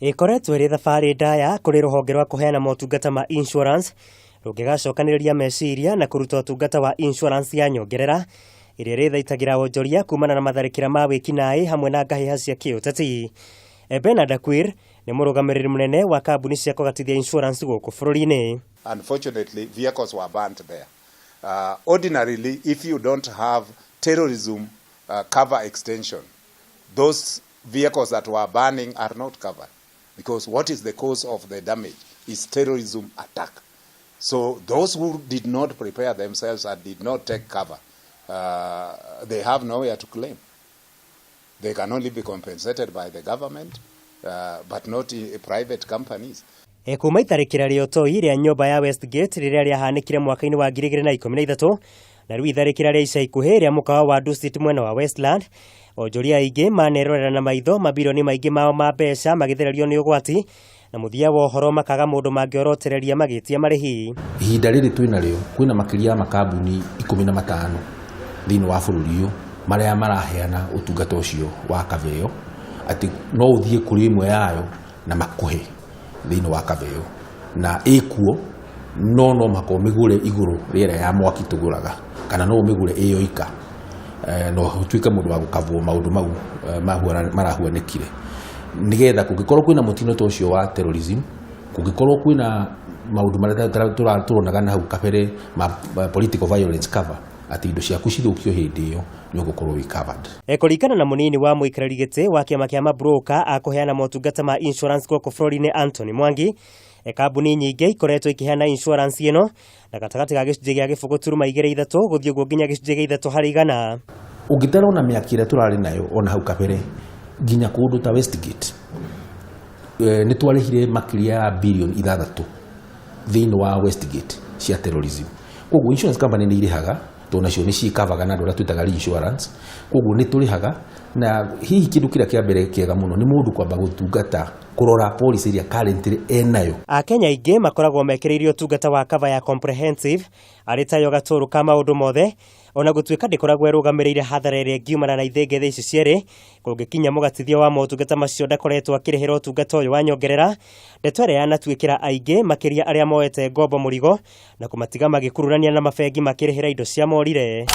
ikoretwo ĩrĩ thabarĩ ndaya kũrĩ rũhonge rwa kũheana motungata ma insurance rũngĩgacokanĩrĩria meciria na kũruta ũtungata wa insurance ya nyongerera ĩrĩa ĩrĩthaitagĩra wonjoria kumana na matharĩkĩra ma wĩkinaĩ hamwe na ngahĩha cia kĩũteti. Bernard Akwir nĩ mũrũgamĩrĩri mũnene wa kambuni cia kũgatithia insurance gũkũ bũrũri-inĩ. Unfortunately, vehicles were burnt there. Ordinarily, if you don't have terrorism cover extension, those vehicles that were burning are not covered, because what is the cause of the damage is terrorism attack. So those who did not prepare themselves and did not take cover, they have nowhere to claim. They can only be compensated by the government, but not in private companies. Kuma itharĩkĩra rĩa ũtoi rĩa nyũmba ya Westgate rĩrĩa rĩahanĩkire mwaka-inĩ wa 2013 na rĩu itharĩkĩra rĩa ica ikuhĩ rĩa mũkawa wa Dusit mwena wa Westland, onjoria aingĩ manerorera na maitho mabironi maingĩ mao ma mbeca magĩthererio nĩ ũgwati na mũthia wa ũhoro makaga mũndũ mangĩorotereria magĩtia marĩhi. Ihinda rĩrĩ twĩnarĩo kwĩna makĩria makambuni 15 thĩinĩ wa bũrũri ũyũ marĩa maraheana ũtungata ũcio wa kaveo atĩ no ũthiĩ kũrĩ ĩmwe yayo na makũhe thĩinĩ wa kaveo na ĩkuo no mako mĩgũre igũrũ rĩera ya mwaki tũgũraga kana no mĩgũre ĩyo ika no tuĩka mũndũ wa gũkavwo maũndũ mau marahuanĩkire nĩgetha kũngĩkorwo kwĩna mũtino ta ũcio wa terrorism, kũngĩkorwo kwĩna maũndũ marĩa tũronaga na hau kabere ma political violence cover ati indo ciaku cithũkio hĩndĩ ĩyo nĩ ũgũkorwo wĩ covered. Kũringana na mũnini wa mũikarĩri gĩtĩ wa kĩama kĩa mabroka a kũheana motungata ma insurance gũkũ bũrũri-inĩ Anthony Mwangi, kambuni nyingĩ ikoretwo ikĩheana insurance ĩno na gatagatĩ ga gĩcunjĩ gĩa gĩbũgũ turuma 2.3 gũthiĩ ũguo nginya gĩcunjĩ gĩa 3 harĩ 100. Ũngĩtara ona mĩaki ĩrĩa tũrarĩ nayo ona hau kabere nginya kũndũ ta Westgate nĩ twarĩhire makĩria ya billion 6 thĩinĩ wa Westgate cia terrorism. Koguo insurance company nĩ irĩhaga tondũ nacio nĩ ciĩkavaga na andũ arĩa twĩtaga reinsurance. Koguo nĩ tũrĩhaga na hihi kĩndũ kĩrĩa kĩa mbere kĩega mũno nĩ mũndũ kwamba gũtungata kũrora policy iria currently enayo. Akenya aingĩ makoragwo mekĩrĩire ũtungata wa cover ya comprehensive arĩ tayo gatũrũ ka maũndũ mothe, ona gũtuĩka ndĩkoragwo ĩrũgamĩrĩire hathara ĩrĩa ngiumana na ithengere ici cierĩ kũngĩkinya mũgatithia wa motungata macio ndakoretwo akĩrĩhĩra ũtungata ũyũ wa nyongerera. Ndeto ĩrĩa yanatuĩkĩra aingĩ makĩria arĩa moete ngombo mũrigo na kũmatiga magĩkururania na mabengi makĩrĩhĩra indo cia morire.